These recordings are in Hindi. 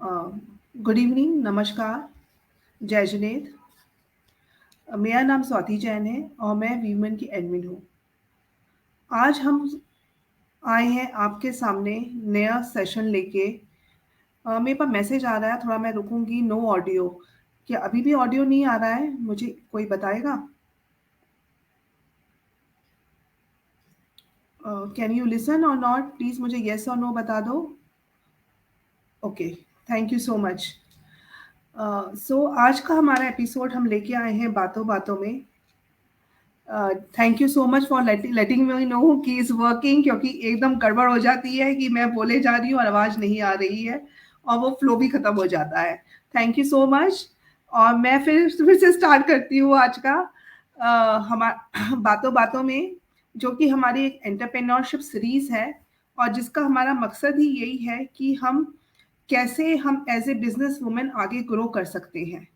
गुड इवनिंग, नमस्कार, जय जिनेन्द्र। मेरा नाम स्वाति जैन है और मैं वीमेन की एडमिन हूँ। आज हम आए हैं आपके सामने नया सेशन लेके। मेरे पास मैसेज आ रहा है, थोड़ा मैं रुकूंगी। No audio. क्या अभी भी ऑडियो नहीं आ रहा है? मुझे कोई बताएगा? कैन यू लिसन और नॉट? प्लीज़ मुझे येस और नो बता दो। Okay, thank you so much. So आज का हमारा एपिसोड हम लेके आए हैं बातों बातों में। Thank you so much for letting me know कि इज वर्किंग, क्योंकि एकदम गड़बड़ हो जाती है कि मैं बोले जा रही हूँ और आवाज़ नहीं आ रही है और वो फ्लो भी ख़त्म हो जाता है। Thank you so much. और मैं फिर से स्टार्ट करती हूँ आज का हमारा बातों बातों में, जो कि हमारी एक एंटरप्रेन्योरशिप सीरीज़ है और जिसका हमारा मकसद ही यही है कि हम कैसे हम एज ए बिजनेस वुमेन आगे ग्रो कर सकते हैं।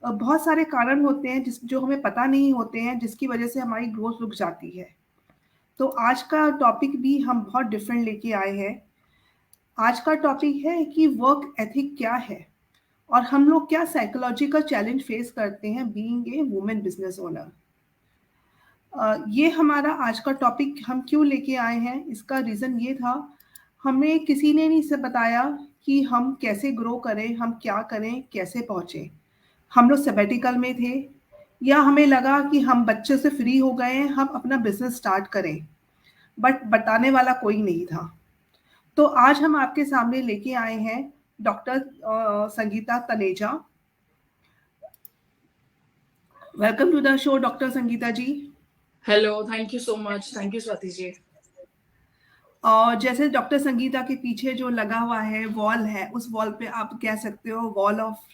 बहुत सारे कारण होते हैं जो हमें पता नहीं होते हैं, जिसकी वजह से हमारी ग्रोथ रुक जाती है। तो आज का टॉपिक भी हम बहुत डिफरेंट लेके आए हैं। आज का टॉपिक है कि वर्क एथिक क्या है और हम लोग क्या साइकोलॉजिकल चैलेंज फेस करते हैं being a women business owner. ये हमारा आज का टॉपिक हम क्यों लेके आए हैं, इसका रीज़न ये था, हमें किसी ने नहीं से बताया कि हम कैसे ग्रो करें, हम क्या करें, कैसे पहुँचें। हम लोग सबैटिकल में थे या हमें लगा कि हम बच्चे से फ्री हो गए हैं, हम अपना बिजनेस स्टार्ट करें, बट बताने वाला कोई नहीं था। तो आज हम आपके सामने लेके आए हैं doctor Sangeeta Taneja. Welcome to the show doctor Sangeeta ji. Hello, thank you so much. Thank you Swati ji. और जैसे डॉक्टर संगीता के पीछे जो लगा हुआ है वॉल है, उस वॉल पे आप कह सकते हो वॉल ऑफ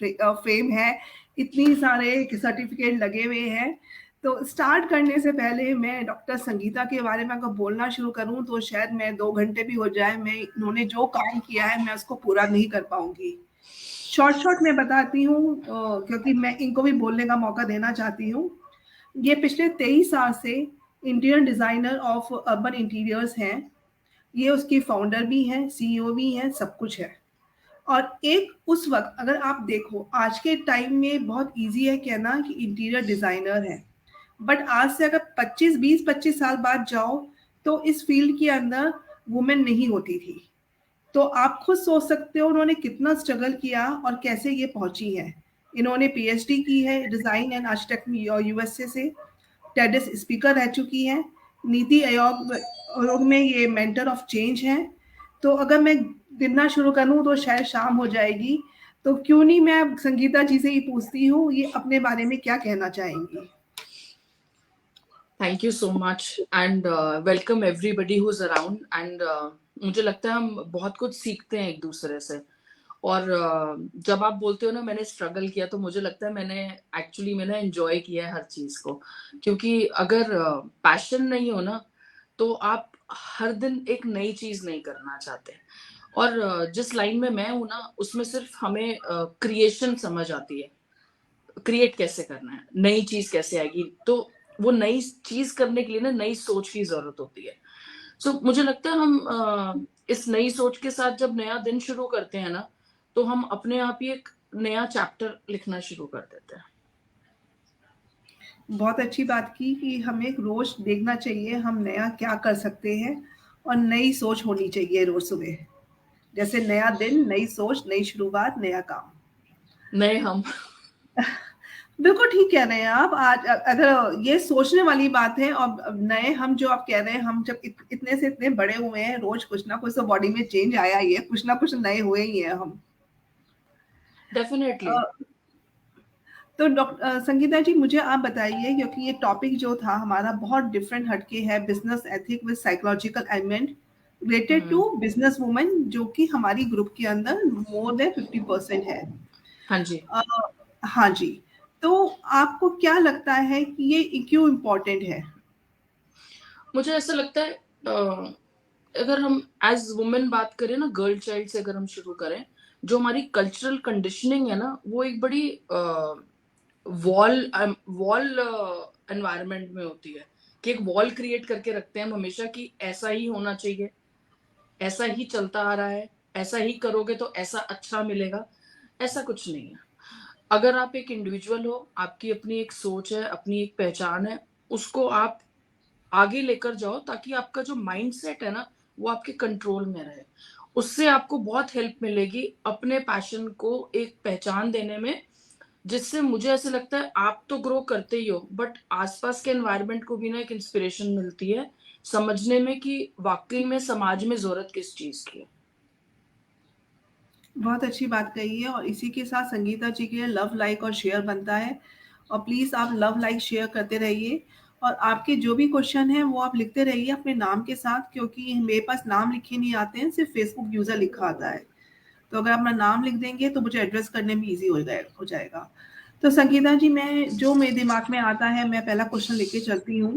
फेम है। इतनी सारे सर्टिफिकेट लगे हुए हैं। तो स्टार्ट करने से पहले मैं डॉक्टर संगीता के बारे में अगर बोलना शुरू करूं तो शायद मैं 2 घंटे भी हो जाए। मैं इन्होंने जो काम किया है मैं उसको पूरा नहीं कर पाऊंगी। शॉर्ट में बताती हूँ, क्योंकि मैं इनको भी बोलने का मौका देना चाहती हूँ। ये पिछले 23 साल से interior designer of urban interiors हैं। ये उसकी फाउंडर भी हैं, सीईओ भी हैं, सब कुछ है। और एक उस वक्त अगर आप देखो, आज के टाइम में बहुत इजी है कहना कि इंटीरियर डिजाइनर है, बट आज से अगर 25 साल बाद जाओ तो इस फील्ड के अंदर वुमेन नहीं होती थी। तो आप खुद सोच सकते हो उन्होंने कितना स्ट्रगल किया और कैसे ये पहुंची है। इन्होंने पीएचडी की है डिजाइन एंड आर्किटेक्ट यूएसए से। टेडिस स्पीकर रह चुकी हैं। नीति आयोग में ये मेंटर ऑफ चेंज हैं। तो अगर मैं गिनना शुरू करूं तो शायद शाम हो जाएगी। तो क्यों नहीं मैं संगीता जी से ही पूछती हूँ, ये अपने बारे में क्या कहना चाहेंगी? Thank you so much and welcome everybody who is around and मुझे लगता है हम बहुत कुछ सीखते हैं एक दूसरे से। और जब आप बोलते हो ना मैंने स्ट्रगल किया, तो मुझे लगता है मैंने एंजॉय किया है हर चीज को। क्योंकि अगर पैशन नहीं हो ना, तो आप हर दिन एक नई चीज नहीं करना चाहते। और जिस लाइन में मैं हूं ना, उसमें सिर्फ हमें क्रिएशन समझ आती है। क्रिएट कैसे करना है, नई चीज कैसे आएगी। तो वो नई चीज करने के लिए ना नई सोच की जरूरत होती है। मुझे लगता है हम इस नई सोच के साथ जब नया दिन शुरू करते हैं ना, तो हम अपने आप ही एक नया चैप्टर लिखना शुरू कर देते हैं। बहुत अच्छी बात की कि हमें रोज देखना चाहिए हम नया क्या कर सकते हैं और नई सोच होनी चाहिए रोज सुबह। जैसे नया दिन, नई सोच, नई शुरुआत, नया काम। नए हम। बिल्कुल ठीक कह रहे हैं आप। आज अगर ये सोचने वाली बात है, और नए हम जो आप कह रहे हैं, हम जब इतने से इतने बड़े हुए हैं, रोज कुछ ना कुछ तो बॉडी में चेंज आया ही है, कुछ ना कुछ नए हुए ही हैं हम। डेफिनेटली। अ, तो डॉक्टर संगीता जी, मुझे आप बताइए, क्योंकि ये टॉपिक जो था हमारा बहुत डिफरेंट हटके है, business ethic with psychological element related to business women, जो कि हमारी ग्रुप के अंदर मोर देन 50% है। हाँ जी। अ, हाँ जी। तो आपको क्या लगता है कि ये क्यों इम्पोर्टेंट है? मुझे ऐसा लगता है अगर हम एज वुमेन बात करें ना, गर्ल चाइल्ड से अगर हम शुरू करें, जो हमारी कल्चरल कंडीशनिंग है ना, वो एक बड़ी वॉल वॉल एनवायरनमेंट में होती है। कि एक वॉल क्रिएट करके रखते हैं हम हमेशा, कि ऐसा ही होना चाहिए, ऐसा ही चलता आ रहा है, ऐसा ही करोगे तो ऐसा अच्छा मिलेगा, ऐसा कुछ नहीं है। अगर आप एक इंडिविजुअल हो, आपकी अपनी एक सोच है, अपनी एक पहचान है, उसको आप आगे लेकर जाओ ताकि आपका जो माइंडसेट है ना, वो आपके कंट्रोल में रहे। उससे आपको बहुत हेल्प मिलेगी अपने पैशन को एक पहचान देने में, जिससे मुझे ऐसा लगता है आप तो ग्रो करते ही हो, बट आसपास के एनवायरनमेंट को भी ना एक इंस्पिरेशन मिलती है समझने में कि वाकई में समाज में जरूरत किस चीज की है। बहुत अच्छी बात कही है और इसी के साथ संगीता जी के लिए लव, लाइक और शेयर बनता है और प्लीज़ आप लव, लाइक, शेयर करते रहिए और आपके जो भी क्वेश्चन हैं वो आप लिखते रहिए अपने नाम के साथ क्योंकि मेरे पास नाम लिखे नहीं आते हैं, सिर्फ फेसबुक यूज़र लिखा आता है। तो अगर आप अपना नाम लिख देंगे तो मुझे एड्रेस करने में ईज़ी हो जाएगा। तो संगीता जी मैं जो मेरे दिमाग में आता है मैं पहला क्वेश्चन लेके चलती हूँ।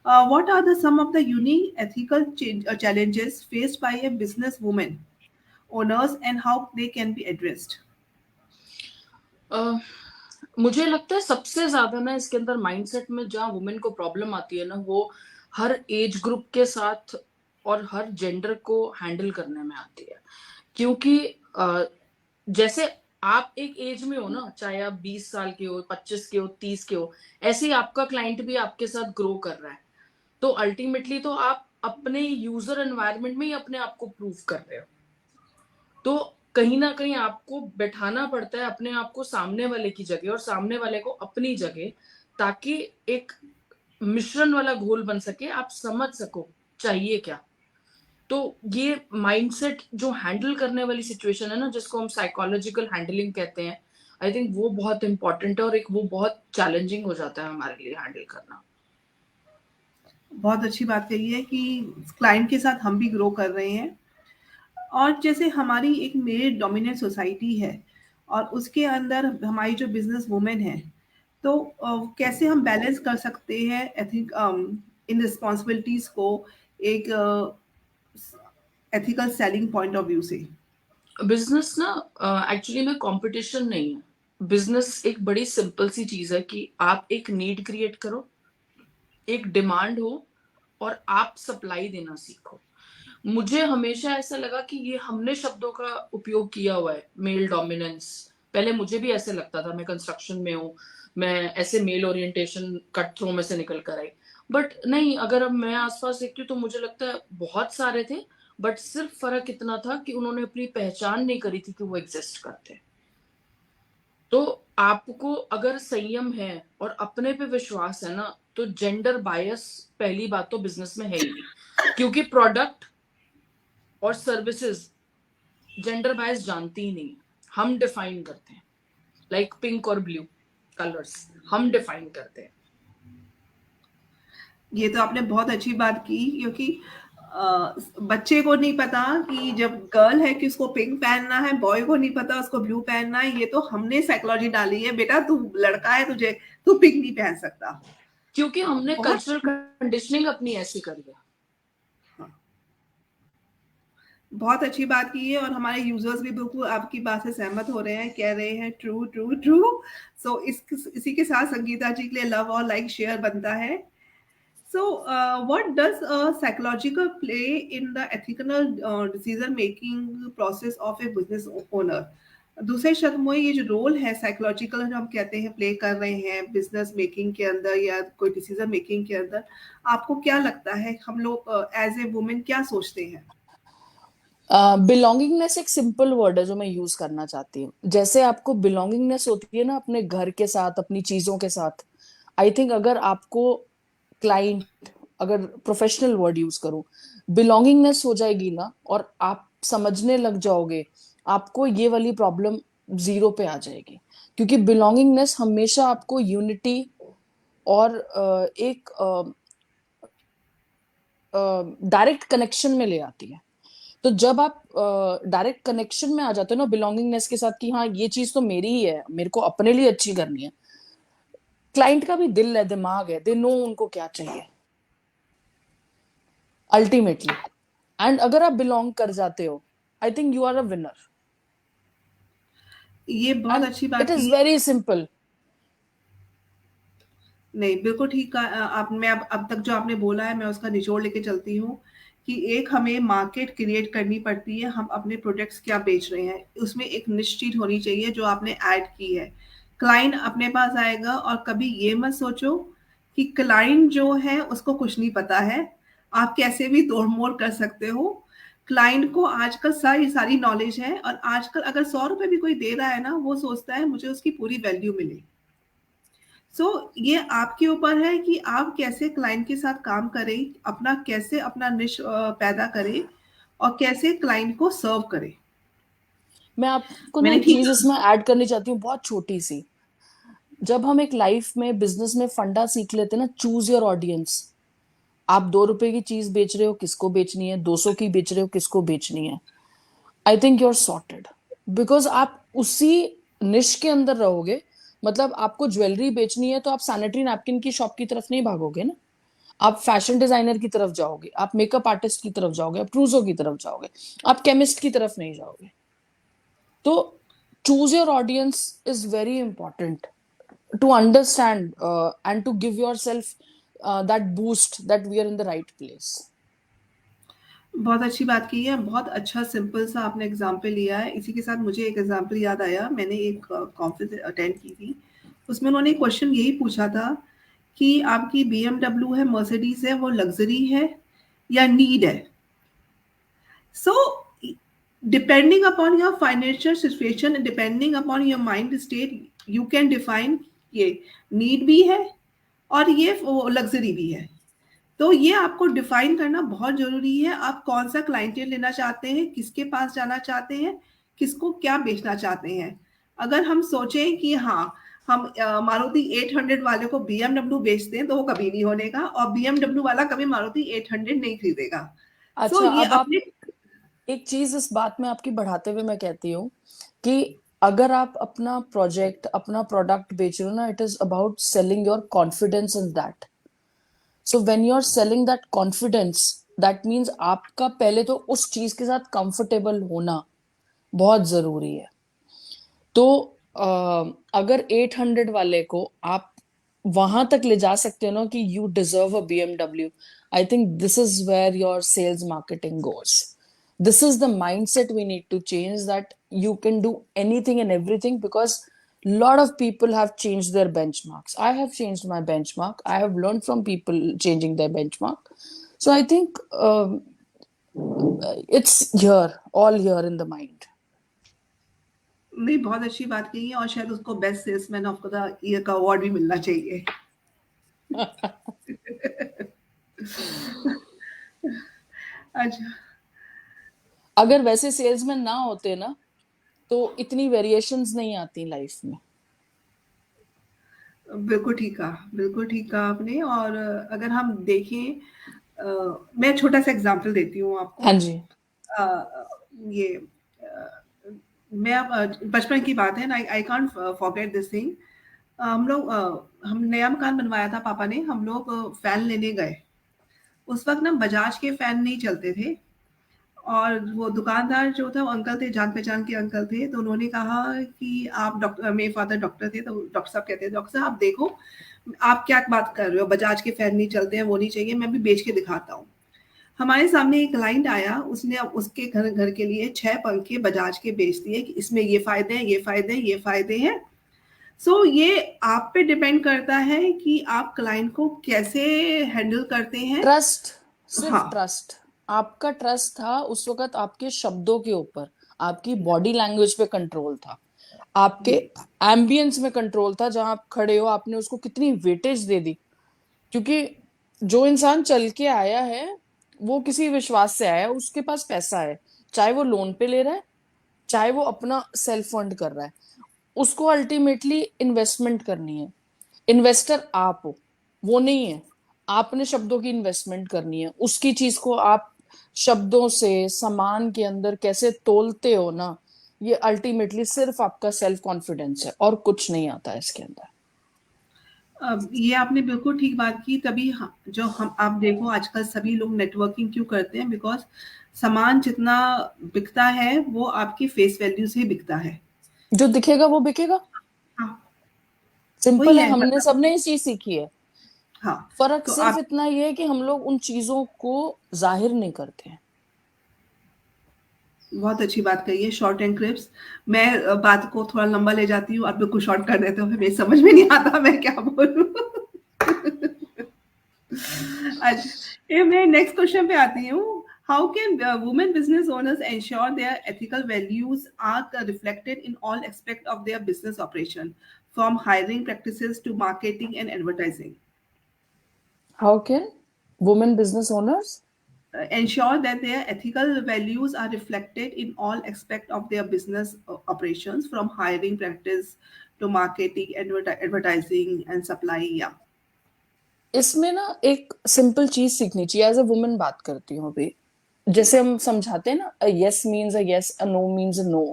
What are the some of the unique ethical challenges faced by a business woman owners and how they can be addressed? अ, मुझे लगता है सबसे ज्यादा ना इसके अंदर माइंडसेट में जहाँ वुमेन को प्रॉब्लम आती है ना, वो हर एज ग्रुप के साथ और हर जेंडर को हैंडल करने में आती है। क्योंकि जैसे आप एक एज में हो ना, चाहे आप 20 साल के हो, 25 के हो, 30 के हो, ऐसे ही आपका क्लाइंट भी आपके साथ ग्रो कर रहा है। तो अल्टीमेटली तो आप अपने यूजर एनवायरनमेंट में ही अपने आप को प्रूव कर रहे हो। तो कहीं ना कहीं आपको बैठाना पड़ता है अपने आप को सामने वाले की जगह और सामने वाले को अपनी जगह, ताकि एक मिश्रण वाला घोल बन सके, आप समझ सको चाहिए क्या। तो ये माइंडसेट जो हैंडल करने वाली सिचुएशन है ना, जिसको हम साइकोलॉजिकल हैंडलिंग कहते हैं, आई थिंक वो बहुत इंपॉर्टेंट है और एक वो बहुत चैलेंजिंग हो जाता है हमारे लिए हैंडल करना। बहुत अच्छी बात कही है कि क्लाइंट के साथ हम भी ग्रो कर रहे हैं और जैसे हमारी एक मेल डोमिनेंट सोसाइटी है और उसके अंदर हमारी जो बिजनेस वुमेन है तो कैसे हम बैलेंस कर सकते हैं आई थिंक इन रिस्पॉन्सिबिलिटीज को एक ethical selling point of view से। बिजनेस ना एक्चुअली में कंपटीशन नहीं है। बिजनेस एक बड़ी सिंपल सी चीज है कि आप एक नीड क्रिएट करो, एक डिमांड हो, और आप सप्लाई देना सीखो। मुझे हमेशा ऐसा लगा कि ये हमने शब्दों का उपयोग किया हुआ है, मेल डोमिनेंस। पहले मुझे भी ऐसे लगता था, मैं कंस्ट्रक्शन में हूँ, मैं ऐसे मेल ओरिएंटेशन कट थ्रू में से निकल कर आई। बट नहीं, अगर अब मैं आसपास देखती हूँ तो मुझे लगता है बहुत सारे थे, बट सिर्फ फर्क इतना था कि उन्होंने अपनी पहचान नहीं करी थी कि वो एग्जिस्ट करते हैं। तो आपको अगर संयम है और अपने पे विश्वास है ना, तो जेंडर बायस पहली बात तो बिजनेस में है ही नहीं, क्योंकि प्रोडक्ट और सर्विसेज जेंडर बायस जानती ही नहीं है। हम डिफाइन करते हैं, लाइक पिंक और ब्लू कलर्स हम डिफाइन करते हैं। ये तो आपने बहुत अच्छी बात की क्योंकि बच्चे को नहीं पता कि जब गर्ल है कि उसको पिंक पहनना है, बॉय को नहीं पता उसको ब्लू पहनना है। ये तो हमने साइकोलॉजी डाली है, बेटा तू लड़का है तुझे तू पिंक नहीं पहन सकता। क्योंकि हमने बहुत कल्चरल कंडीशनिंग अपनी ऐसी करी है। हाँ, बहुत अच्छी बात की है और हमारे यूजर्स भी बिल्कुल आपकी बात से सहमत हो रहे हैं, कह रहे हैं ट्रू ट्रू ट्रू। सो इसी के साथ संगीता जी के लिए लव और लाइक शेयर बनता है। So, what does a psychological play in the ethical decision making process of a business owner? दूसरे शब्द में ये जो रोल है साइकोलॉजिकल जो हम कहते हैं प्ले कर रहे हैं बिजनेस मेकिंग के अंदर या कोई डिसीजन मेकिंग के अंदर, आपको क्या लगता है हम लोग एज ए वुमेन क्या सोचते हैं? बिलोंगिंगनेस एक सिंपल वर्ड है जो मैं यूज करना चाहती हूँ। जैसे आपको बिलोंगिंगनेस होती है ना अपने घर के साथ, अपनी चीजों के साथ, आई थिंक अगर आपको क्लाइंट, अगर प्रोफेशनल वर्ड यूज करूं, बिलोंगिंगनेस हो जाएगी ना और आप समझने लग जाओगे, आपको ये वाली प्रॉब्लम जीरो पे आ जाएगी। क्योंकि बिलोंगिंगनेस हमेशा आपको यूनिटी और एक डायरेक्ट कनेक्शन में ले आती है। तो जब आप डायरेक्ट कनेक्शन में आ जाते हो ना बिलोंगिंगनेस के साथ कि हाँ ये चीज तो मेरी ही है, मेरे को अपने लिए अच्छी करनी है, क्लाइंट का भी दिल है, दिमाग है, दे नो उनको क्या चाहिए अल्टीमेटली। एंड अगर आप बिलोंग कर जाते हो, I think you are a winner. ये बहुत एंड अच्छी इट बात इज की। Very simple. नहीं, बिल्कुल ठीक कहा। आप मैं अब तक जो आपने बोला है मैं उसका निचोड़ लेके चलती हूँ कि एक हमें मार्केट क्रिएट करनी पड़ती है, हम अपने प्रोडक्ट्स क्या बेच रहे हैं, उसमें एक निश्चित होनी चाहिए जो आपने ऐड की है। क्लाइंट अपने पास आएगा और कभी ये मत सोचो कि क्लाइंट जो है उसको कुछ नहीं पता है, आप कैसे भी तोड़ मोड़ कर सकते हो। क्लाइंट को आजकल सारी सारी नॉलेज है, और आजकल अगर 100 रुपए भी कोई दे रहा है ना, वो सोचता है मुझे उसकी पूरी वैल्यू मिले। सो ये आपके ऊपर है कि आप कैसे क्लाइंट के साथ काम करें, अपना कैसे अपना निश पैदा करें और कैसे क्लाइंट को सर्व करें। मैं आपको ना मैंने एक ठीक चीज इसमें ऐड करनी चाहती हूँ, बहुत छोटी सी। जब हम एक लाइफ में बिजनेस में फंडा सीख लेते हैं ना, चूज योर ऑडियंस। आप 2 रुपए की चीज बेच रहे हो, किसको बेचनी है, 200 की बेच रहे हो, किसको बेचनी है, I think you are sorted. Because आप उसी निश के अंदर रहोगे। मतलब आपको ज्वेलरी बेचनी है तो आप सैनिटरी नैपकिन की शॉप की तरफ नहीं भागोगे ना, आप फैशन डिजाइनर की तरफ जाओगे, आप मेकअप आर्टिस्ट की तरफ जाओगे, आप ट्रूजो की तरफ जाओगे, आप केमिस्ट की तरफ नहीं जाओगे। तो choose your audience is very important to understand and to give yourself that boost that we are in the right place. बहुत अच्छी बात की है, बहुत अच्छा सिंपल सा आपने एग्जाम्पल लिया है। इसी के साथ मुझे एक एग्जाम्पल याद आया, मैंने एक कॉन्फ्रेंस अटेंड की थी, उसमें उन्होंने क्वेश्चन यही पूछा था कि आपकी BMW है, मर्सिडीज है, वो लग्जरी है या नीड है। सो depending upon your financial situation and depending upon your mind state, you can define ये नीड भी है और ये लग्जरी भी है। तो ये आपको डिफाइन करना बहुत जरूरी है, आप कौन सा क्लाइंटेल लेना चाहते हैं, किसके पास जाना चाहते हैं, किसको क्या बेचना चाहते हैं। अगर हम सोचें कि हाँ, हम मारुति 800 वाले को BMW बेचते हैं, तो वो कभी नहीं होने का, और BMW वाला कभी मारुति 800 नहीं खरीदेगा। सो अच्छा, ये अब आप अपने एक चीज इस बात में आपकी बढ़ाते हुए मैं कहती हूँ कि अगर आप अपना प्रोजेक्ट, अपना प्रोडक्ट बेच रहे हो ना, it is about selling your confidence in that. So when you are selling that confidence, that means आपका पहले तो उस चीज के साथ कंफर्टेबल होना बहुत जरूरी है। तो अगर 800 वाले को आप वहां तक ले जा सकते हो ना कि you deserve a BMW, I think this is where your sales marketing गोes. This is the mindset we need to change, that you can do anything and everything, because lot of people have changed their benchmarks. I have changed my benchmark. I have learned from people changing their benchmark. So I think it's here, all here in the mind. नहीं, बहुत अच्छी बात कही है, और शायद उसको best salesman of the year का अवार्ड भी मिलना चाहिए। अच्छा, अगर वैसे सेल्समैन ना होते ना, तो इतनी वेरिएशंस नहीं आती लाइफ में। बिल्कुल ठीक कहा, बिल्कुल ठीक कहा आपने। और अगर हम देखें, मैं छोटा सा एग्जांपल देती हूँ आपको। हाँ जी। अ, ये मैं अब बचपन की बात है, I I can't forget this thing. हम लोग हम नया मकान बनवाया था पापा ने, हम लोग फैन लेने गए। उस वक्त ना बजाज के फैन नहीं चलते थे, और वो दुकानदार जो था वो अंकल थे, जान पहचान के अंकल थे। तो उन्होंने कहा कि आप डॉक्टर, मेरे फादर डॉक्टर थे, तो डॉक्टर साहब कहते हैं, डॉक्टर साहब आप देखो, आप क्या बात कर रहे हो, बजाज के फैन नहीं चलते हैं, वो नहीं चाहिए, मैं भी बेच के दिखाता हूँ। हमारे सामने एक क्लाइंट आया, उसने उसके घर घर के लिए 6 पंखे बजाज के बेच दिए कि इसमें ये फायदे हैं, ये फायदे हैं, ये फायदे हैं। सो ये आप पे डिपेंड करता है कि आप क्लाइंट को कैसे हैंडल करते हैं। ट्रस्ट, सिर्फ हाँ, ट्रस्ट। आपका ट्रस्ट था उस वक्त आपके शब्दों के ऊपर, आपकी बॉडी लैंग्वेज पे कंट्रोल था, आपके जी, एम्बियंस में कंट्रोल था, जहां आप खड़े हो आपने उसको कितनी वेटेज दे दी। क्योंकि जो इंसान चल के आया है, वो किसी विश्वास से आया है, उसके पास पैसा है, चाहे वो लोन पे ले रहा है, चाहे वो अपना सेल्फ फंड कर रहा है, उसको अल्टीमेटली इन्वेस्टमेंट करनी है। इन्वेस्टर आप हो, वो नहीं है। आपने शब्दों की इन्वेस्टमेंट करनी है, उसकी चीज को आप शब्दों से सामान के अंदर कैसे तोलते हो ना, ये अल्टीमेटली सिर्फ आपका सेल्फ कॉन्फिडेंस है, और कुछ नहीं आता है इसके अंदर। ये आपने बिल्कुल ठीक बात की। तभी जो हम आप देखो आजकल सभी लोग नेटवर्किंग क्यों करते हैं, बिकॉज सामान जितना बिकता है वो आपकी फेस वैल्यू से बिकता है। जो दिखेगा वो बिकेगा। हाँ, वही सिंपल है, है हमने मतलब। सबने ये चीज सीखी है। हाँ, फर्क तो सिर्फ आप इतना ही है कि हम लोग उन चीजों को जाहिर नहीं करते हैं। बहुत अच्छी बात कही है, शॉर्ट एंड क्रिप्स। मैं बात को थोड़ा लंबा ले जाती हूँ, आप बिल्कुल शॉर्ट कर देते हो, फिर मेरी समझ में नहीं आता मैं क्या बोलूँ। अच्छा, ये मैं नेक्स्ट क्वेश्चन पे आती हूँ। How can women business owners ensure their ethical values are reflected in all aspect of their business operation, from hiring practices to marketing and advertising? How can women business owners Ensure that their ethical values are reflected in all aspects of their business operations, from hiring practice to marketing, advertising, and supply. Yeah. इसमें ना एक सिंपल चीज सीखनी चाहिए। एज अ वुमेन बात करती हूँ अभी, जैसे हम समझाते हैं ना, a yes means a yes, a no means a no.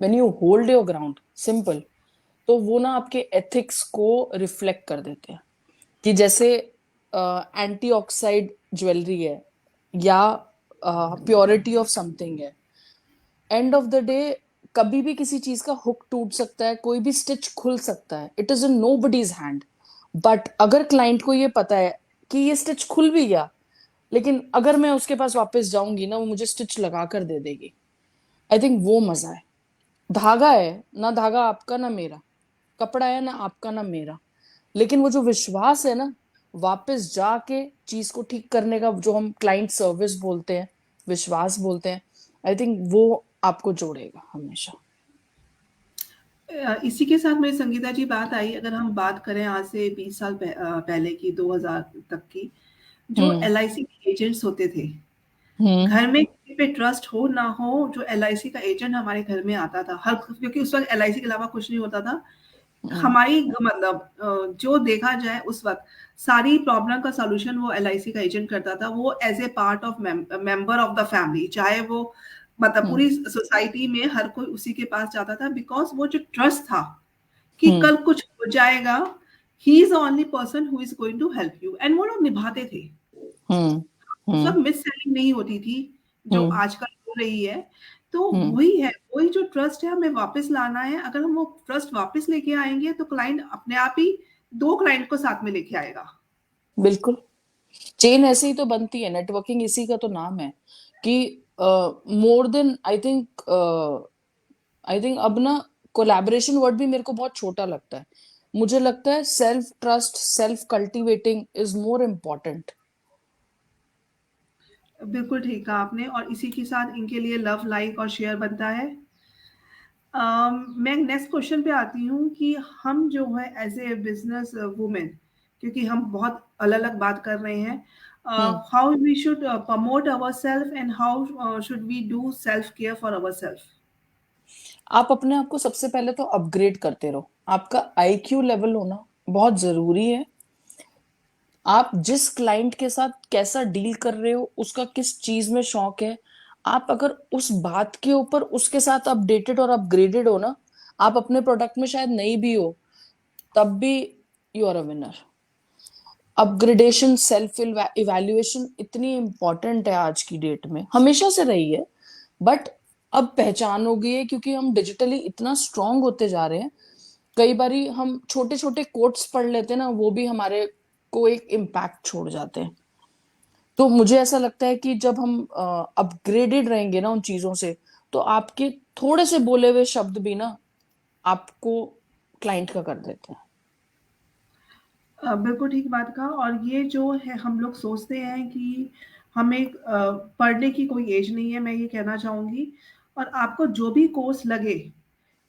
When you hold your ground simple, तो वो ना आपके एथिक्स को रिफ्लेक्ट कर देते हैं। कि जैसे एंटी ऑक्साइड ज्वेलरी है, या प्योरिटी ऑफ समथिंग है। एंड ऑफ द डे कभी भी किसी चीज का हुक टूट सकता है, कोई भी स्टिच खुल सकता है, it is in nobody's hand. But अगर क्लाइंट को ये पता है कि ये स्टिच खुल भी गया, लेकिन अगर मैं उसके पास वापस जाऊंगी ना, वो मुझे स्टिच लगा कर दे देगी। आई थिंक वो मजा है। धागा है ना, धागा आपका ना मेरा, कपड़ा है ना आपका ना मेरा, लेकिन वो जो विश्वास है ना, वापस जाके चीज को ठीक करने का, जो हम क्लाइंट सर्विस बोलते हैं, विश्वास बोलते हैं, आई थिंक वो आपको जोड़ेगा हमेशा। इसी के साथ मेरी संगीता जी बात आई, अगर हम बात करें आज से 20 साल पहले की, 2000 तक की, जो हम्म। एलआईसी के एजेंट्स होते थे, हम्म। घर में किसी पे ट्रस्ट हो ना हो, जो एलआईसी का एजेंट हमारे घर में आता था, हर, क्योंकि उस वक्त एलआईसी के अलावा कुछ नहीं होता था। हम्म। हमारी मतलब जो देखा जाए उस वक्त सारी प्रॉब्लम का सॉल्यूशन वो एलआईसी का एजेंट करता था, वो as a part of member of the family, चाहे वो मतलब हम्म। पूरी सोसाइटी में हर कोई उसी के पास जाता था, बिकॉज वो जो ट्रस्ट था कि हम्म। कल कुछ हो जाएगा, he is the only person who is going to help you, and वो लोग निभाते थे। हम्म। उस वक्त हम्म। मिस सेलिंग नहीं होती थी जो हम्म। आजकल हो रही है। तो हम्म। वही है, वही जो ट्रस्ट है हमें वापस लाना है। अगर हम वो ट्रस्ट वापस लेके आएंगे तो क्लाइंट अपने आप ही दो क्लाइंट को साथ में लेके आएगा। बिल्कुल। चेन ऐसे ही तो बनती है, नेटवर्किंग इसी का तो नाम है। कि मोर देन आई थिंक अब ना कोलैबोरेशन वर्ड भी मेरे को बहुत छोटा लगता है। मुझे लगता है self trust, self cultivating is more important. बिल्कुल ठीक कहा आपने, और इसी के साथ इनके लिए लव, लाइक और शेयर बनता है। मैं नेक्स्ट क्वेश्चन पे आती हूँ कि हम जो है एज ए बिजनेस वुमेन, क्योंकि हम बहुत अलग अलग बात कर रहे हैं, hmm. How we should promote our self and how should we do self care for our self? आप अपने आप को सबसे पहले तो अपग्रेड करते रहो। आपका आईक्यू लेवल होना बहुत जरूरी है। आप जिस क्लाइंट के साथ कैसा डील कर रहे हो, उसका किस चीज में शौक है, आप अगर उस बात के ऊपर उसके साथ अपडेटेड और अपग्रेडेड हो ना, आप अपने प्रोडक्ट में शायद नहीं भी हो, तब भी you are a winner. Upgradation, self evaluation इतनी इंपॉर्टेंट है आज की डेट में, हमेशा से रही है, बट अब पहचान हो गई है क्योंकि हम डिजिटली इतना स्ट्रांग होते जा रहे हैं। कई बारी हम छोटे छोटे कोट्स पढ़ लेते हैं ना, वो भी हमारे को एक इम्पैक्ट छोड़ जाते हैं। तो मुझे ऐसा लगता है कि जब हम अपग्रेडेड रहेंगे ना उन चीजों से, तो आपके थोड़े से बोले हुए शब्द भी ना आपको क्लाइंट का कर देते हैं। बिल्कुल ठीक बात कहा, और ये जो है हम लोग सोचते हैं कि हमें पढ़ने की कोई एज नहीं है, मैं ये कहना चाहूँगी। और आपको जो भी कोर्स लगे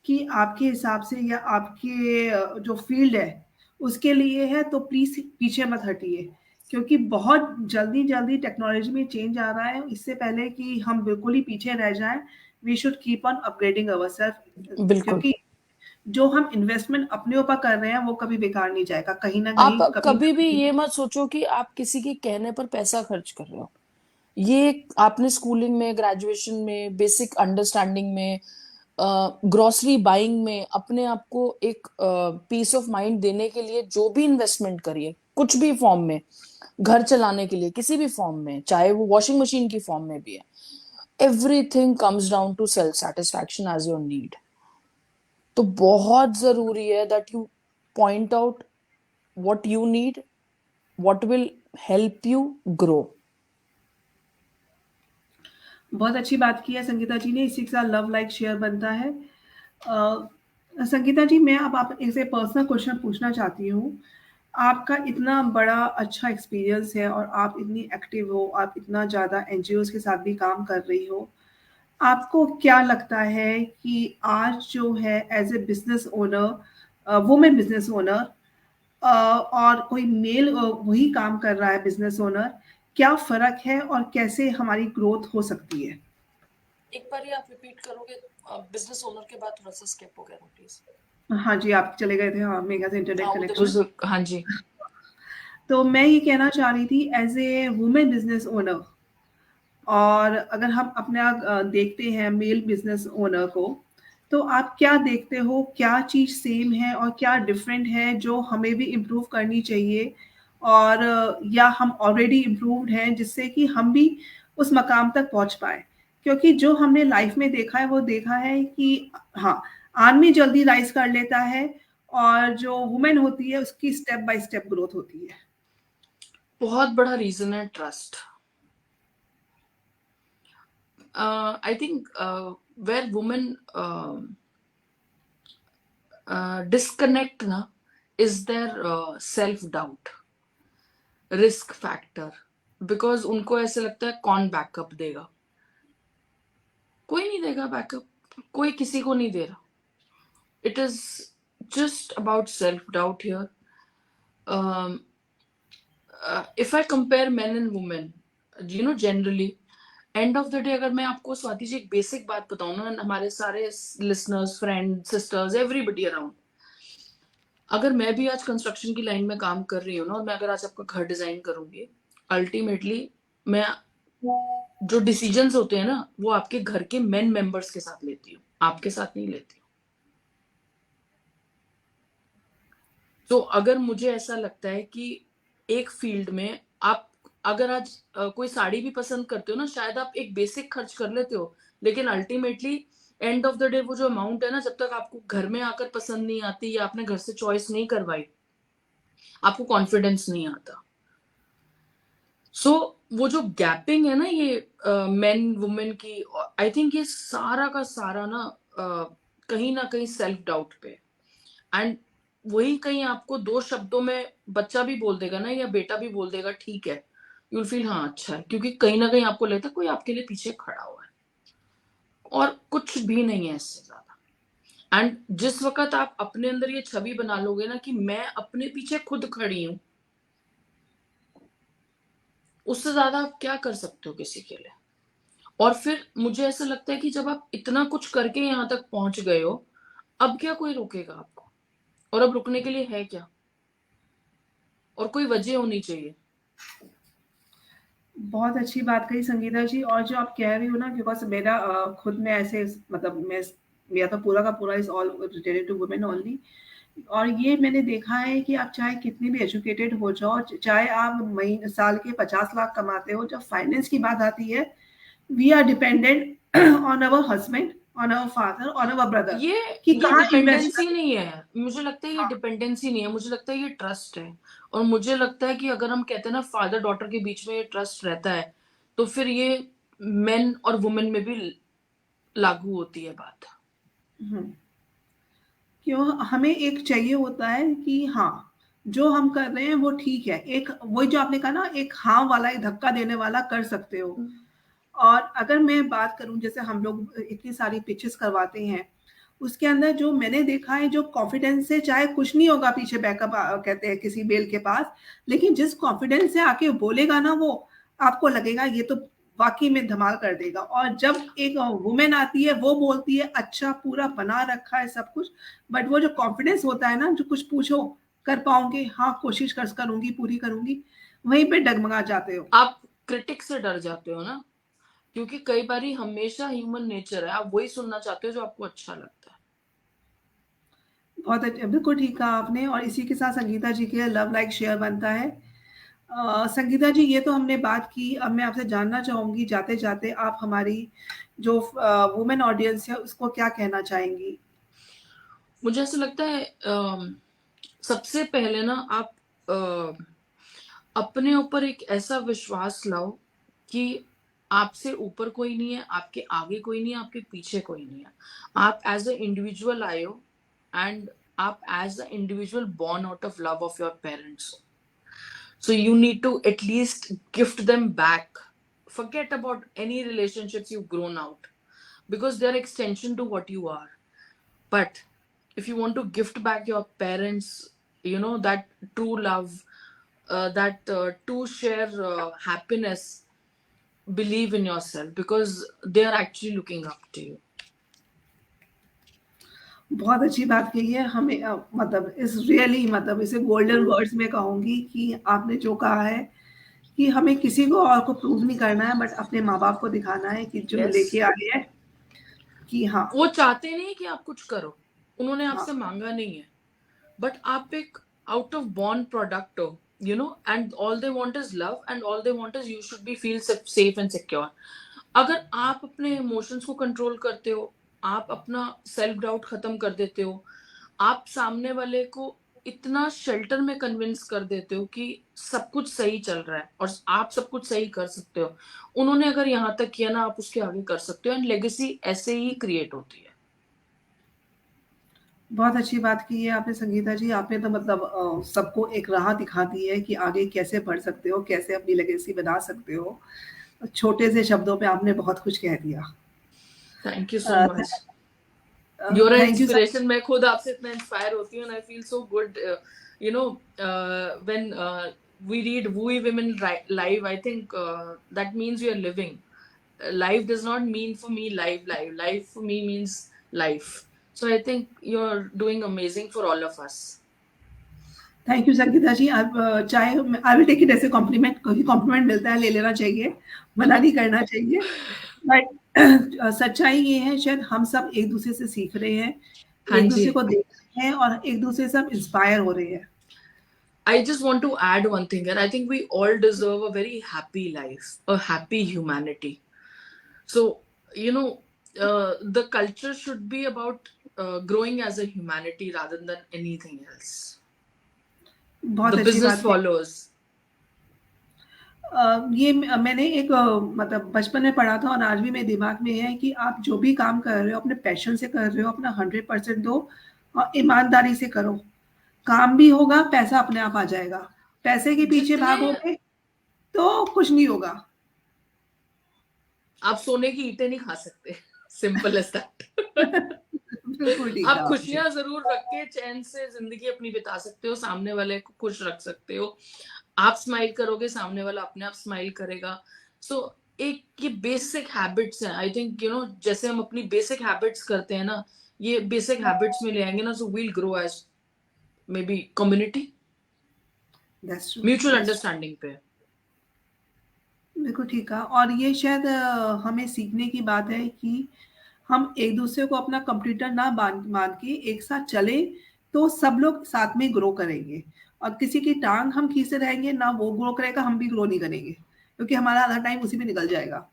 कि आपके हिसाब से या आपके जो फील्ड है उसके लिए है, तो प्लीज पीछे मत हटिए, क्योंकि बहुत जल्दी जल्दी टेक्नोलॉजी में चेंज आ रहा है। इससे पहले कि हम बिल्कुल ही पीछे रह जाएं, we should keep on upgrading our self, बिल्कुल। क्योंकि जो हम इन्वेस्टमेंट अपने ऊपर कर रहे हैं वो कभी बेकार नहीं जाएगा, कहीं ना आप कहीं कभी ना कभी भी कभी। ये मत सोचो कि आप किसी के कहने पर पैसा खर्च कर रहे हो। ये आपने स्कूलिंग में, ग्रेजुएशन में, बेसिक अंडरस्टैंडिंग में, ग्रोसरी बाइंग में अपने आप को एक पीस ऑफ माइंड देने के लिए जो भी इन्वेस्टमेंट करिए, कुछ भी फॉर्म में, घर चलाने के लिए किसी भी फॉर्म में, चाहे वो वॉशिंग मशीन की फॉर्म में भी है, everything comes down to self satisfaction as your need. तो बहुत जरूरी है that you point out what you need, what will help you grow. बहुत अच्छी बात की है संगीता जी ने, इसी के साथ लव लाइक शेयर बनता है। संगीता जी, मैं अब आप ऐसे पर्सनल क्वेश्चन पूछना चाहती हूँ। आपका इतना बड़ा अच्छा एक्सपीरियंस है और आप इतनी एक्टिव हो, आप इतना ज़्यादा एनजीओज के साथ भी काम कर रही हो। आपको क्या लगता है कि आज जो है as a business owner, women business owner, और कोई मेल वही काम कर रहा है बिजनेस ओनर, क्या फ़र्क है और कैसे हमारी ग्रोथ हो सकती है? एक बार ही आप रिपीट करोगे, बिजनेस ओनर के बाद थोड़ा सा स्किप हो गया था प्लीज। हाँ जी, आप चले गए थे, हाँ, मेगा से इंटरनेट कनेक्शन। हाँ जी। तो मैं ये कहना चाह रही थी as a women business owner, और अगर हम अपना देखते हैं मेल बिजनेस ओनर को, तो आप क्या देखते हो, क्या चीज़ सेम है और क्या डिफरेंट है जो हमें भी इम्प्रूव करनी चाहिए, और या हम ऑलरेडी इम्प्रूव्ड हैं जिससे कि हम भी उस मकाम तक पहुंच पाए? क्योंकि जो हमने लाइफ में देखा है वो देखा है कि हाँ, आदमी जल्दी राइज कर लेता है और जो वुमेन होती है उसकी स्टेप बाय स्टेप ग्रोथ होती है। बहुत बड़ा रीजन है trust. I think where women disconnect ना is their self doubt, risk factor. Because उनको ऐसे लगता है कौन बैकअप देगा, कोई नहीं देगा बैकअप, कोई किसी को नहीं दे रहा। It is just about self doubt here. If I compare main and women, you know, generally end of the day, अगर मैं आपको स्वाति जी एक बेसिक बात बताऊं ना, हमारे सारे listeners, friend, sisters, everybody around, अगर मैं भी आज कंस्ट्रक्शन की लाइन में काम कर रही हूँ ना, और मैं अगर आज आपका घर डिजाइन करूंगी, अल्टीमेटली मैं जो डिसीजंस होते हैं ना वो आपके घर के मेन मेंबर्स के साथ लेती हूँ, आपके साथ नहीं लेती हूँ। तो अगर मुझे ऐसा लगता है कि एक फील्ड में आप अगर आज कोई साड़ी भी पसंद करते हो ना, शायद आप एक बेसिक खर्च कर लेते हो, लेकिन ultimately end of the day वो जो अमाउंट है ना, जब तक आपको घर में आकर पसंद नहीं आती या आपने घर से चॉइस नहीं करवाई, आपको कॉन्फिडेंस नहीं आता। सो वो जो गैपिंग है ना, ये मेन वुमेन की, आई थिंक ये सारा का सारा ना कहीं ना कहीं सेल्फ डाउट पे। एंड वही कहीं आपको दो शब्दों में बच्चा भी बोल देगा ना, या बेटा भी बोल देगा ठीक है, यूल फील हाँ अच्छा है, क्योंकि कहीं ना कहीं आपको लगता है कोई आपके लिए पीछे खड़ा हुआ है, और कुछ भी नहीं है इससे ज्यादा। एंड जिस वक्त आप अपने अंदर ये छवि बना लोगे ना कि मैं अपने पीछे खुद खड़ी हूं, उससे ज्यादा आप क्या कर सकते हो किसी के लिए। और फिर मुझे ऐसा लगता है कि जब आप इतना कुछ करके यहाँ तक पहुंच गए हो, अब क्या कोई रोकेगा आपको, और अब रुकने के लिए है क्या, और कोई वजह होनी चाहिए। बहुत अच्छी बात कही संगीता जी, और जो आप कह रही हो ना, बिकॉज मेरा खुद में ऐसे, मतलब मैं, मेरा तो पूरा का पूरा is all related to women only. और ये मैंने देखा है कि आप चाहे कितनी भी एजुकेटेड हो जाओ, चाहे आप महीने साल के 50 लाख कमाते हो, जब फाइनेंस की बात आती है, we are dependent on our husband, on our father, on our brother, ये कि ये कहाँ इन्वेस्ट डिपेंडेंसी करें। नहीं है, मुझे लगता है ये डिपेंडेंसी नहीं है, मुझे लगता है ये ट्रस्ट है। और मुझे लगता है कि अगर हम कहते हैं ना फादर डॉटर के बीच में ये ट्रस्ट रहता है, तो फिर ये मेन और वुमेन में भी लागू होती है बात। हम्म। क्यों हमें एक चाहिए होता है कि हाँ, जो हम कर रहे हैं वो ठीक है, एक वही जो आपने कहा ना, एक हाँ वाला, एक धक्का देने वाला कर सकते हो। और अगर मैं बात करूं, जैसे हम लोग इतनी सारी पिचेस करवाते हैं, उसके अंदर जो मैंने देखा है, जो कॉन्फिडेंस से, चाहे कुछ नहीं होगा पीछे बैकअप कहते हैं किसी बेल के पास, लेकिन जिस कॉन्फिडेंस से आके बोलेगा ना, वो आपको लगेगा ये तो वाकई में धमाल कर देगा। और जब एक वुमेन आती है, वो बोलती है अच्छा पूरा बना रखा है सब कुछ, बट वो जो कॉन्फिडेंस होता है ना, जो कुछ पूछो कर पाऊंगी, हाँ कोशिश कर करूंगी, पूरी करूंगी, वहीं पे डगमगा जाते हो। आप क्रिटिक से डर जाते हो ना, क्योंकि कई बार हमेशा ह्यूमन नेचर है, आप वही सुनना चाहते हो जो आपको अच्छा लगता है। बहुत अच्छा, बिल्कुल ठीक कहा आपने, और इसी के साथ संगीता जी के लव लाइक शेयर बनता है। संगीता जी, ये तो हमने बात की, अब मैं आपसे जानना चाहूंगी जाते जाते, आप हमारी जो वुमेन ऑडियंस है उसको क्या कहना चाहेंगी? मुझे ऐसा लगता है सबसे पहले ना आप अपने ऊपर एक ऐसा विश्वास लाओ कि आपसे ऊपर कोई नहीं है, आपके आगे कोई नहीं है, आपके पीछे कोई नहीं है। आप एज अ इंडिविजुअल आए हो, एंड आप as a individual born out of love of your parents. So you need to at least gift them back. Forget about any relationships you've grown out, because they're extension to what you are. But if you want to gift back your parents, that true love, that to share happiness, believe in yourself, because they are actually looking up to you. बहुत अच्छी बात कही है। हमें मतलब इस रियली मतलब इसे गोल्डन वर्ड्स में कहूँगी कि आपने जो कहा है कि हमें किसी को और को प्रूव नहीं करना है, बट अपने माँ-बाप को दिखाना है कि जो Yes. लेके आए हैं कि हाँ, वो चाहते नहीं कि आप कुछ करो, उन्होंने हाँ, आपसे मांगा नहीं है, बट आप एक आउट ऑफ बॉर्न प्रोडक्ट हो, and all they want is love, and all they want is you should be feel safe and secure. अगर आप अपने इमोशंस को कंट्रोल करते हो, आप अपना सेल्फ डाउट खत्म कर देते हो, आप सामने वाले को इतना शेल्टर में कन्विंस कर देते हो कि सब कुछ सही चल रहा है और आप सब कुछ सही कर सकते हो, उन्होंने अगर यहाँ तक किया ना, आप उसके आगे कर सकते हो, एंड लेगेसी ऐसे ही क्रिएट होती है। बहुत अच्छी बात की है आपने संगीता जी। आपने तो मतलब सबको एक राह दिखा दी है कि आगे कैसे बढ़ सकते हो, कैसे अपनी लेगेसी बना सकते हो। छोटे से शब्दों में आपने बहुत कुछ कह दिया। Thank you so a, much. You're an thank you sir. inspiration. मैं खुद आपसे इतना इंस्पायर होती हूँ, and I feel so good. When we read Wooey Women live, I think that means we are living. Life does not mean for me live. Life for me means life. So I think you're doing amazing for all of us. Thank you Sangeeta ji. आप चाहे I will take it as a compliment, क्योंकि कॉम्प्लीमेंट मिलता है, ले लेना चाहिए, मना नहीं करना चाहिए। बट सच्चाई ये है, शायद हम सब एक-दूसरे से सीख रहे हैं, हाँ जी। एक-दूसरे को देख रहे हैं और एक-दूसरे से सब इंस्पायर हो रहे हैं। I just want to add one thing, and I think we all deserve a very happy life, a happy humanity. So, the culture should be about growing as a humanity rather than anything else. बहुत The अच्छी business बात कही। follows. ये मैंने एक मतलब बचपन में पढ़ा था और आज भी मेरे दिमाग में है कि आप जो भी काम कर रहे हो, अपने पैशन से कर रहे हो, अपना 100% दो और ईमानदारी से करो। काम भी होगा, पैसा अपने आप आ जाएगा। पैसे के पीछे जितने भागोगे तो कुछ नहीं होगा। आप सोने की ईंटें नहीं खा सकते, सिंपल एज दैट। बिल्कुल ठीक आप कहा आपने। खुशियां जरूर रख के चैन से जिंदगी अपनी बिता सकते हो, सामने वाले को खुश रख सकते हो। आप स्माइल करोगे, सामने वाला अपने आप स्माइल करेगा। सो एक ये बेसिक हैबिट्स हैं, आई थिंक जैसे हम अपनी बेसिक हैबिट्स करते हैं ना, ये बेसिक हैबिट्स में ले आएंगे ना, so we'll grow as maybe community, that's true, mutual that's true. Understanding पे। बिल्कुल ठीक कहा। और ये शायद हमें सीखने की बात है कि हम एक-दूसरे को अपना कंप्यूटर ना मान के एक साथ चलें, तो सब लोग साथ में ग्रो करेंगे। और किसी की टाँग हम खींचते रहेंगे, ना वो ग्रो करेगा, हम भी ग्रो नहीं करेंगे, क्योंकि हमारा आधा टाइम उसी में निकल जाएगा।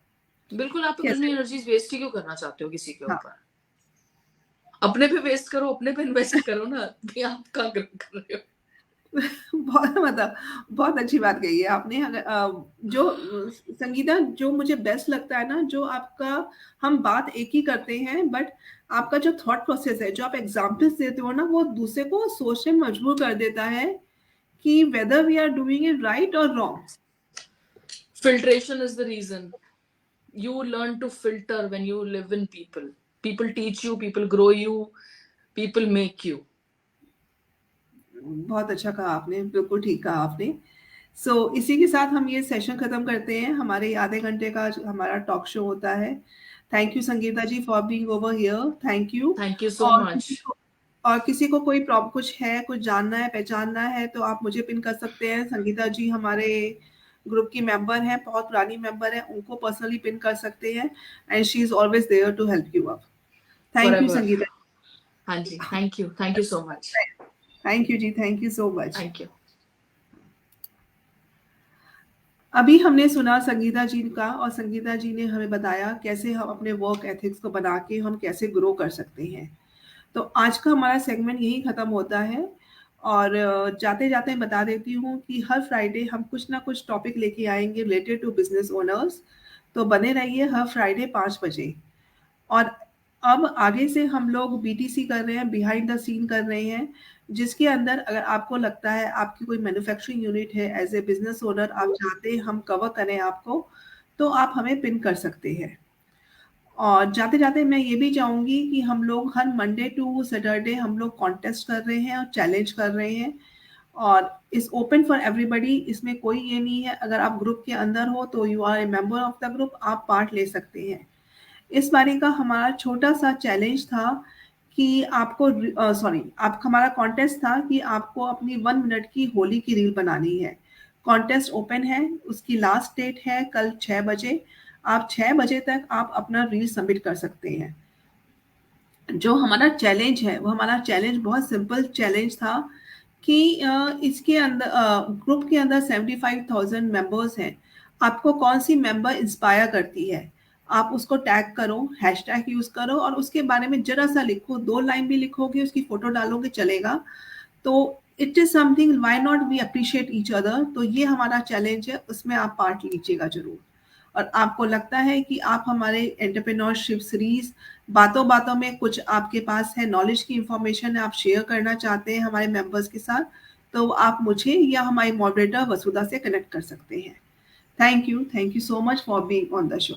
बिल्कुल, आप अपनी कैसे? एनर्जीज वेस्ट ही क्यों करना चाहते हो किसी के हाँ। ऊपर? अपने पे वेस्ट करो, अपने पे इन्वेस्ट करो ना, कि आप कहाँ ग्रो कर रहे हो। बहुत मतलब बहुत अच्छी बात कही है आपने। अगर जो संगीता, जो मुझे बेस्ट लगता है ना, जो आपका हम बात एक ही करते हैं, बट आपका जो थॉट प्रोसेस है, जो आप एग्ज़ाम्पल्स देते हो ना, वो दूसरे को सोचने में मजबूर कर देता है कि whether we are doing it right और wrong. Filtration is the reason. You learn to filter when you live in people. People teach you, people grow you, people make you. बहुत अच्छा कहा आपने, बिल्कुल ठीक कहा आपने। सो इसी के साथ हम ये सेशन खत्म करते हैं। हमारे आधे घंटे का जो हमारा टॉक शो होता है। Thank you Sangeeta ji for being over here, thank you. Thank you so और किसी much. को और किसी को कोई कुछ है, कुछ जानना है, पहचानना है, तो आप मुझे पिन कर सकते हैं। संगीता जी हमारे ग्रुप की मेंबर हैं, बहुत पुरानी मेंबर हैं, उनको पर्सनली पिन कर सकते हैं, and she is always there to help you up. Thank you Forever. Sangeeta. Hanji. Thank you. Thank you so much. Thank you ji, thank you so much. Thank you. अभी हमने सुना संगीता जी का, और संगीता जी ने हमें बताया कैसे हम अपने वर्क एथिक्स को बना के हम कैसे ग्रो कर सकते हैं। तो आज का हमारा सेगमेंट यही खत्म होता है। और जाते-जाते बता देती हूँ कि हर फ्राइडे हम कुछ ना कुछ टॉपिक लेके आएँगे रिलेटेड टू बिज़नेस ओनर्स, तो बने रहिए हर फ्राइडे 5 बजे। और अब आगे से हम लोग बीटीसी कर रहे हैं, बिहाइंड द सीन कर रहे हैं, जिसके अंदर अगर आपको लगता है आपकी कोई मैन्युफैक्चरिंग यूनिट है, एज़ ए बिज़नेस ओनर आप चाहते हैं हम कवर करें आपको, तो आप हमें पिन कर सकते हैं। और जाते-जाते मैं ये भी चाहूँगी कि हम लोग हर मंडे टू सैटरडे हम लोग कॉन्टेस्ट कर रहे हैं और चैलेंज कर रहे हैं, और इट्स ओपन फॉर एवरीबॉडी, इसमें कोई ये नहीं है, अगर आप ग्रुप के अंदर हो तो you are a member of the group, आप पार्ट ले सकते हैं। इस बारी का हमारा छोटा-सा चैलेंज था कि आपको सॉरी, आप हमारा कॉन्टेस्ट था कि आपको अपनी 1 मिनट की होली की रील बनानी है। कॉन्टेस्ट ओपन है, उसकी लास्ट डेट है कल 6 बजे। आप 6 बजे तक आप अपना रील सबमिट कर सकते हैं। जो हमारा चैलेंज है, वो हमारा चैलेंज बहुत सिंपल चैलेंज था कि इसके अंदर ग्रुप के अंदर 75,000 मेंबर्स हैं। आपको कौन-सी मेंबर इंस्पायर करती है? आप उसको टैग करो, हैशटैग यूज़ करो और उसके बारे में ज़रा-सा लिखो, 2 लाइन भी लिखोगे, उसकी फ़ोटो डालोगे चलेगा। तो it is something, why not we appreciate each other, तो ये हमारा चैलेंज है, उसमें आप पार्ट लीजिएगा ज़रूर। और आपको लगता है कि आप हमारे एंटरप्रेन्योरशिप सीरीज़ बातों-बातों में कुछ आपके पास है, नॉलेज की इन्फॉर्मेशन आप शेयर करना चाहते हैं हमारे मेंबर्स के साथ, तो आप मुझे या हमारी मॉडरेटर वसुधा से कनेक्ट कर सकते हैं। Thank you so much for being on the show.